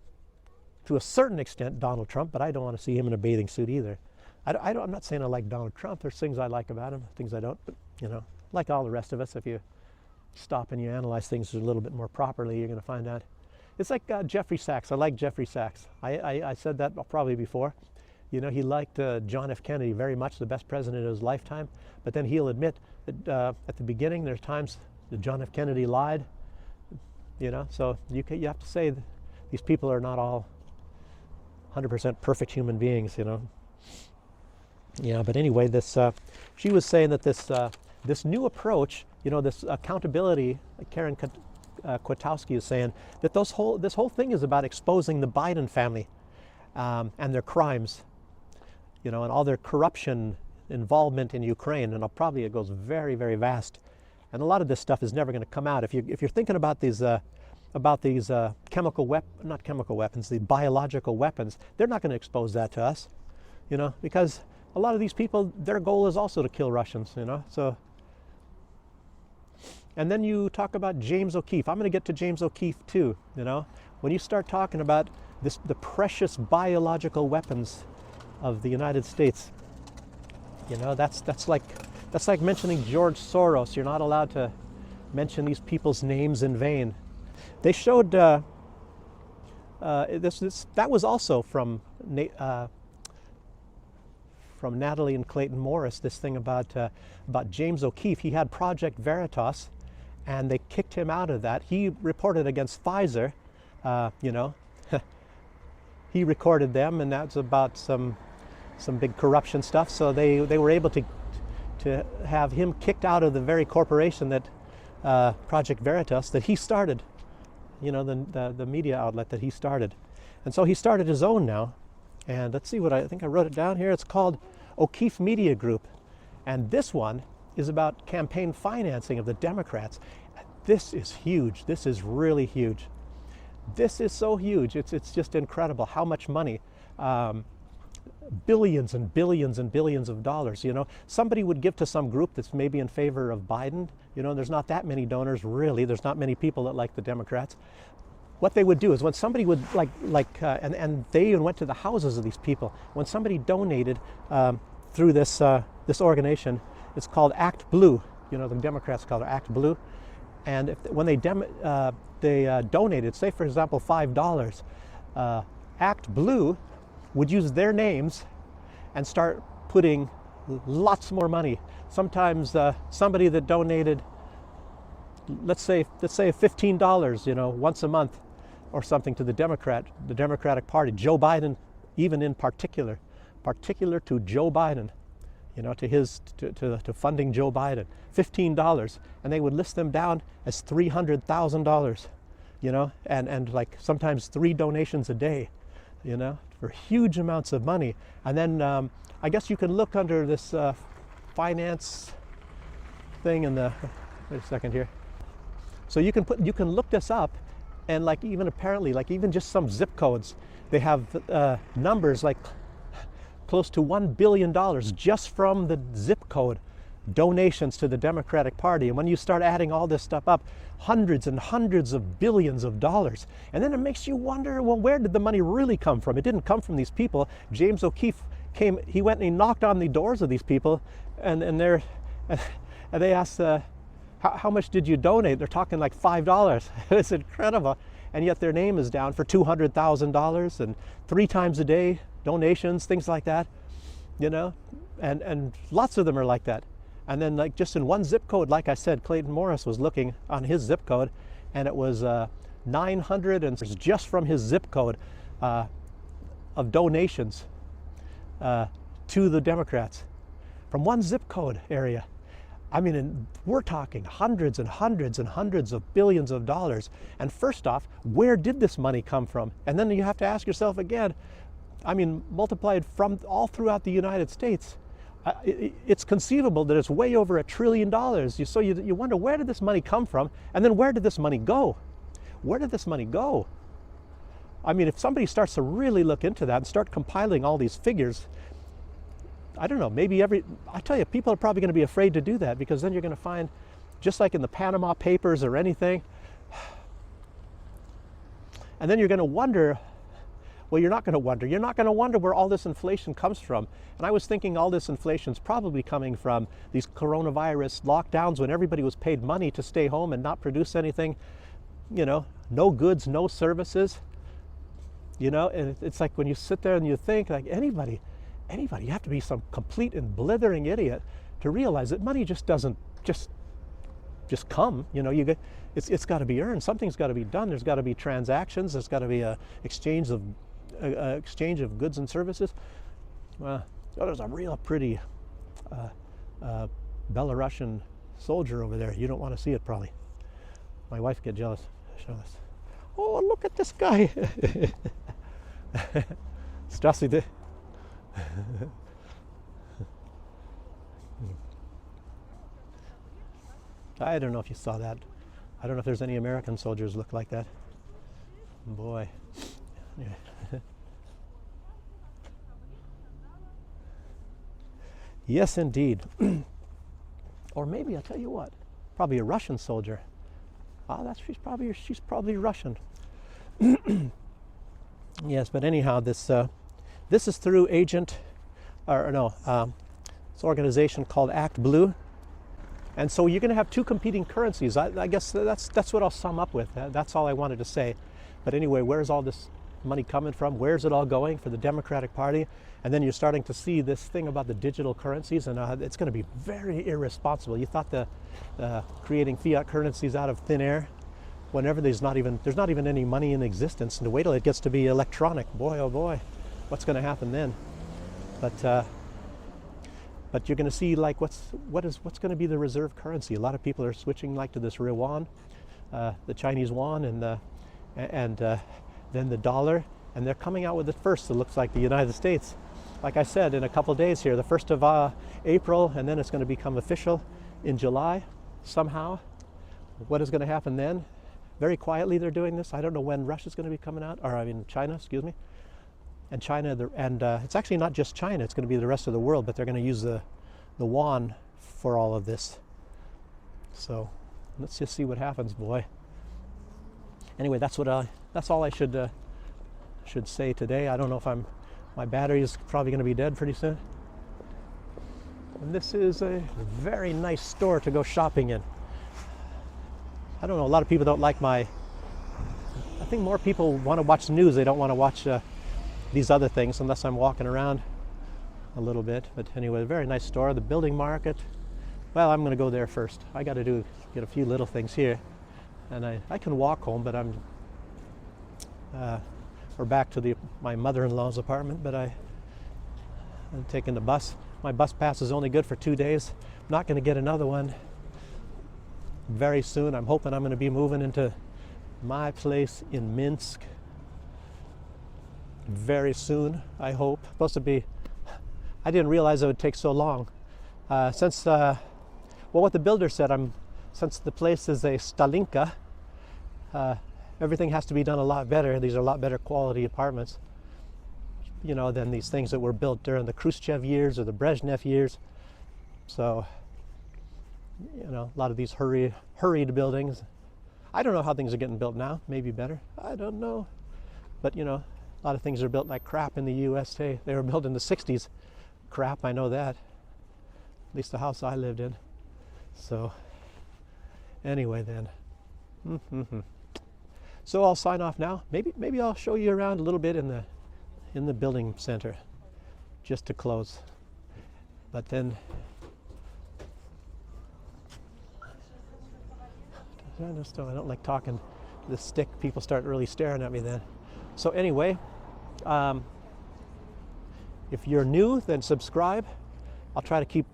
to a certain extent, Donald Trump, but I don't want to see him in a bathing suit either. I'm not saying I like Donald Trump. There's things I like about him, things I don't. But like all the rest of us, if you stop and you analyze things a little bit more properly, you're going to find out. It's like Jeffrey Sachs. I like Jeffrey Sachs. I said that probably before. He liked John F. Kennedy very much, the best president of his lifetime. But then he'll admit that at the beginning, there's times that John F. Kennedy lied. So you have to say that these people are not all 100% perfect human beings. Yeah, but anyway, she was saying that this new approach, this accountability, Karen Kwiatkowski is saying that this whole thing is about exposing the Biden family and their crimes, and all their corruption involvement in Ukraine, and probably it goes very, very vast. And a lot of this stuff is never going to come out. If you're thinking about these not chemical weapons, the biological weapons, they're not going to expose that to us, because a lot of these people, their goal is also to kill Russians, so. And then you talk about James O'Keefe. I'm going to get to James O'Keefe too, when you start talking about the precious biological weapons of the United States, that's like mentioning George Soros. You're not allowed to mention these people's names in vain. They showed that was also from Natalie and Clayton Morris, this thing about James O'Keefe. He had Project Veritas, and they kicked him out of that. He reported against Pfizer, he recorded them, and that's about some big corruption stuff. So they were able to to have him kicked out of the very corporation that Project Veritas that he started, you know, the media outlet that he started. And so he started his own now. And let's see what I think I wrote it down here. It's called O'Keefe Media Group. And this one is about campaign financing of the Democrats. This is huge. This is really huge. This is so huge. It's just incredible how much money. Billions and billions and billions of dollars. You know, somebody would give to some group that's maybe in favor of Biden. You know, there's not that many donors really. There's not many people that like the Democrats. What they would do is when somebody would and they even went to the houses of these people. When somebody donated through this this organization, it's called Act Blue. You know, the Democrats call it Act Blue. And when they donated, say for example $5, Act Blue would use their names and start putting lots more money. Sometimes somebody that donated, let's say $15, you know, once a month or something to the Democratic Party, Joe Biden, even in particular to Joe Biden, you know, to funding Joe Biden, $15, and they would list them down as $300,000, you know, and like sometimes 3 donations a day, you know, for huge amounts of money. And then I guess you can look under this finance thing in the, wait a second here. So you can look this up, and like even apparently like even just some zip codes, they have numbers like close to $1 billion just from the zip code donations to the Democratic Party. And when you start adding all this stuff up, hundreds and hundreds of billions of dollars. And then it makes you wonder, well, where did the money really come from? It didn't come from these people. James O'Keefe he went and he knocked on the doors of these people, and they asked, how much did you donate? They're talking like $5. It's incredible. And yet their name is down for $200,000 and 3 times a day donations, things like that, you know, and lots of them are like that. And then like just in one zip code, like I said, Clayton Morris was looking on his zip code, and it was 900 and just from his zip code of donations to the Democrats from one zip code area. I mean, we're talking hundreds and hundreds and hundreds of billions of dollars. And first off, where did this money come from? And then you have to ask yourself again, I mean, multiplied from all throughout the United States, it's conceivable that it's way over $1 trillion. So you wonder, where did this money come from? And then where did this money go? Where did this money go? I mean, if somebody starts to really look into that and start compiling all these figures, I don't know, maybe I tell you, people are probably going to be afraid to do that, because then you're going to find, just like in the Panama Papers or anything, and then you're going to wonder, well, you're not going to wonder. You're not going to wonder where all this inflation comes from. And I was thinking all this inflation is probably coming from these coronavirus lockdowns when everybody was paid money to stay home and not produce anything, you know, no goods, no services, you know, and it's like when you sit there and you think, like anybody, you have to be some complete and blithering idiot to realize that money just doesn't just come. You know, it's got to be earned. Something's got to be done. There's got to be transactions. There's got to be a exchange of goods and services. Well, there's a real pretty Belarusian soldier over there. You don't want to see it probably. My wife get jealous. Show this. Oh, look at this guy. Strassi. I don't know if you saw that. I don't know if there's any American soldiers look like that. Boy. Yeah. Yes, indeed. Or maybe, I'll tell you what, probably a Russian soldier. She's probably Russian. Yes, but anyhow, this is through this organization called Act Blue. And so you're going to have 2 competing currencies. I guess that's what I'll sum up with. That's all I wanted to say. But anyway, where's all this money coming from? Where's it all going for the Democratic Party? And then you're starting to see this thing about the digital currencies, and it's going to be very irresponsible. You thought creating fiat currencies out of thin air, whenever there's not even any money in existence, and wait till it gets to be electronic. Boy, oh boy, what's going to happen then? But But you're going to see like what's going to be the reserve currency. A lot of people are switching like to this real yuan, the Chinese yuan, and then the dollar, and they're coming out with it first. It looks like the United States. Like I said, in a couple days here, the 1st of April, and then it's going to become official in July somehow. What is going to happen then? Very quietly they're doing this. I don't know when Russia's going to be coming out, or I mean China, excuse me. And China, it's actually not just China, it's going to be the rest of the world, but they're going to use the yuan for all of this. So let's just see what happens, boy. Anyway, that's all I should say today. I don't know if my battery is probably going to be dead pretty soon. And this is a very nice store to go shopping in. I don't know, a lot of people don't like I think more people want to watch news. They don't want to watch these other things unless I'm walking around a little bit. But anyway, a very nice store. The building market. Well, I'm going to go there first. I got to get a few little things here. And I can walk home, but we're back to my mother-in-law's apartment, but I'm taking the bus. My bus pass is only good for 2 days. I'm not going to get another one very soon. I'm hoping I'm going to be moving into my place in Minsk very soon, I hope. Supposed to be, I didn't realize it would take so long. What the builder said, since the place is a Stalinka, everything has to be done a lot better. These are a lot better quality apartments, than these things that were built during the Khrushchev years or the Brezhnev years. So, a lot of these hurried buildings. I don't know how things are getting built now. Maybe better. I don't know. But, a lot of things are built like crap in the U.S. today. They were built in the 60s. Crap, I know that. At least the house I lived in. So, anyway then. So I'll sign off now. Maybe I'll show you around a little bit in the building center, just to close. But then, I don't like talking to the stick. People start really staring at me then. So anyway, if you're new, then subscribe. I'll try to keep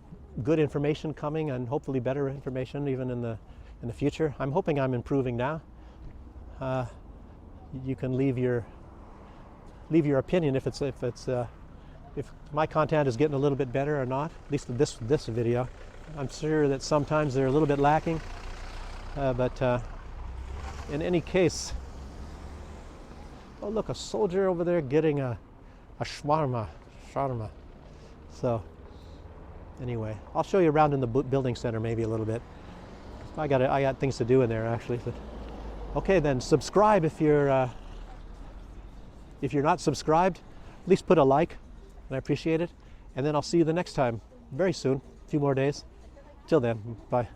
good information coming, and hopefully better information even in the future. I'm hoping I'm improving now. You can leave your opinion if my content is getting a little bit better or not. At least this video. I'm sure that sometimes they're a little bit lacking, but in any case. Oh look, a soldier over there getting a shawarma. So anyway, I'll show you around in the building center maybe a little bit. I got things to do in there actually. But, okay, then subscribe if you're not subscribed. At least put a like, and I appreciate it. And then I'll see you the next time, very soon, a few more days. Till then, bye.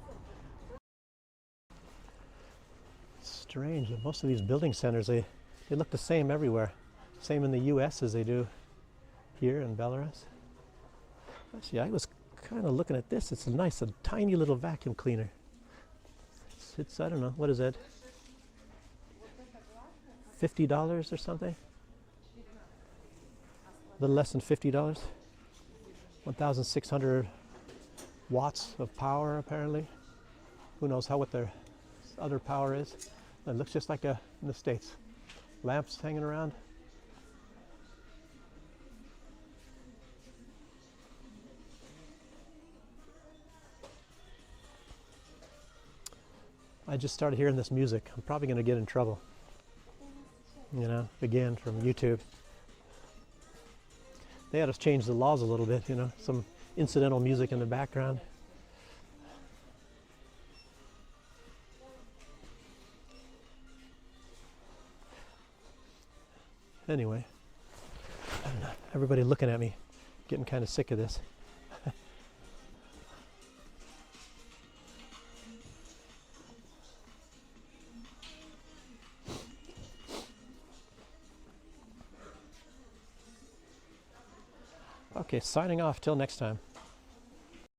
Strange that most of these building centers, they look the same everywhere. Same in the U.S. as they do here in Belarus. Actually, I was kind of looking at this. It's a tiny little vacuum cleaner. It's I don't know, what is it? $50 or something? A little less than $50. 1,600 watts of power apparently. Who knows what their other power is. It looks just like in the States. Lamps hanging around. I just started hearing this music. I'm probably going to get in trouble. Again, from YouTube. They had to change the laws a little bit, some incidental music in the background. Anyway, I don't know. Everybody looking at me, getting kind of sick of this. Okay, signing off till next time.